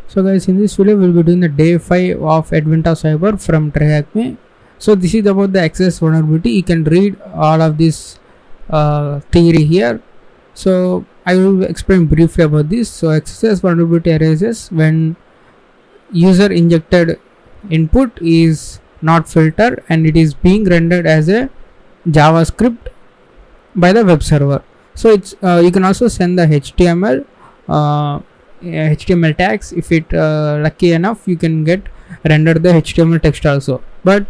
So guys, in this video we'll be doing the day 5 of Advent of Cyber from TryHackMe. So this is about the access vulnerability. You can read all of this theory here. So I will explain briefly about this. So access vulnerability arises when user injected input is not filtered and it is being rendered as a JavaScript by the web server. So it's you can also send the HTML tags. If it lucky enough, you can get rendered the HTML text also. But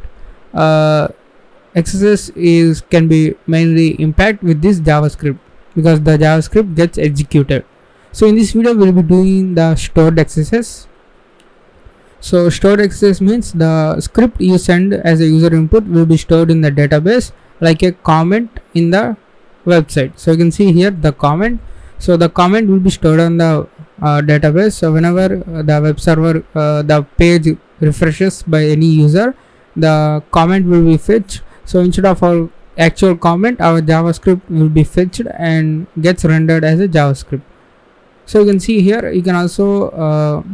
XSS can be mainly impact with this JavaScript because the JavaScript gets executed. So in this video we'll be doing the stored XSS. So stored XSS means the script you send as a user input will be stored in the database like a comment in the website. So you can see here the comment. So the comment will be stored on the database. So whenever the web server the page refreshes by any user, the comment will be fetched. So instead of our actual comment, our JavaScript will be fetched and gets rendered as a JavaScript. So you can see here you can also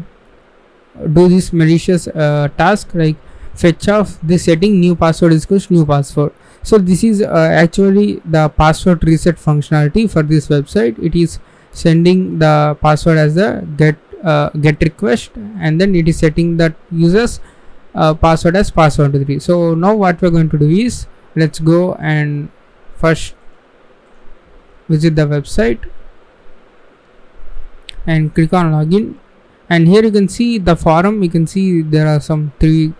do this malicious task like fetch of this setting new password is equals new password. So this is actually the password reset functionality for this website. It is sending the password as a get request, and then it is setting that user's password as password3. So now what we're going to do is, let's go and first visit the website and click on login. And here you can see the forum. You can see there are some 3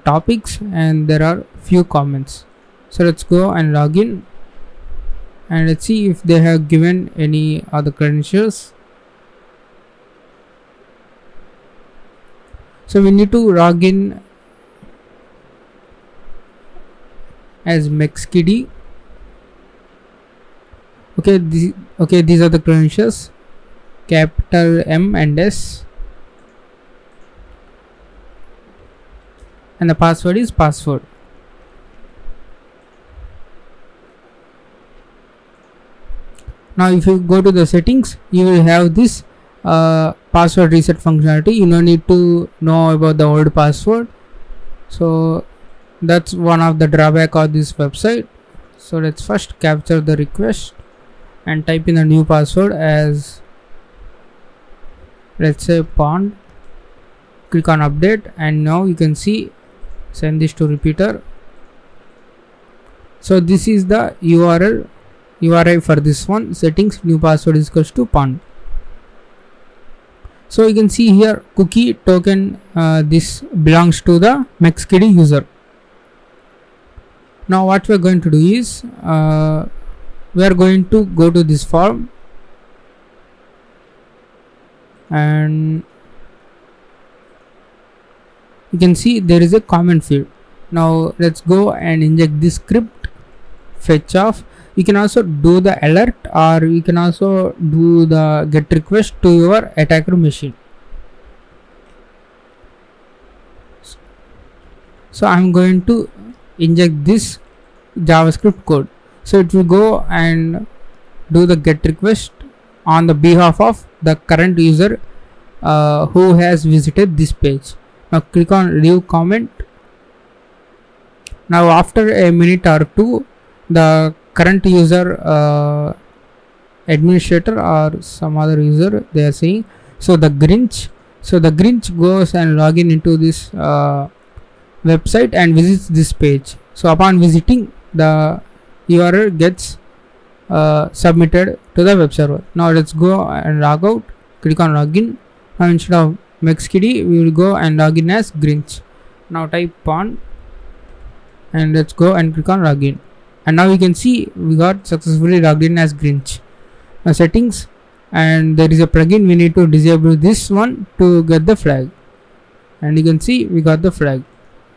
topics and there are few comments. So let's go and log in and let's see if they have given any other credentials. So we need to log in as mexkidi. Okay, these are the credentials, capital M and S, and the password is password. Now if you go to the settings, you will have this password reset functionality. You don't need to know about the old password. So that's one of the drawback of this website. So let's first capture the request and type in a new password as, let's say, pond. Click on update and now you can see send this to repeater. So this is the URI for this one, settings new password is equals to pond. So you can see here cookie token, this belongs to the mexkidi user. Now what we are going to do is we are going to go to this form and you can see there is a comment field. Now let's go and inject this script fetch of. You can also do the alert or you can also do the get request to your attacker machine. So I'm going to inject this JavaScript code. So it will go and do the get request on the behalf of the current user who has visited this page. Now click on leave comment. Now after a minute or two, the current user administrator or some other user, they are saying, so the Grinch goes and log into this website and visits this page. So upon visiting, the URL gets submitted to the web server. Now let's go and log out. Click on login. Now instead of mexkidi, we will go and log in as Grinch. Now type pond and let's go and click on login. And now you can see we got successfully logged in as Grinch. Now settings, and there is a plugin, we need to disable this one to get the flag, and you can see we got the flag.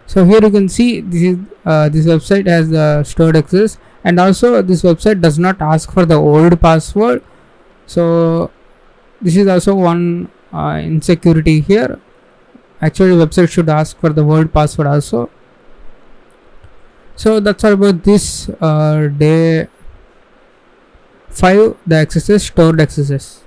So here you can see this is this website has the stored access, and also this website does not ask for the old password. So this is also one insecurity here. Actually website should ask for the old password also. So that's all about this day 5, the XSS, stored XSS.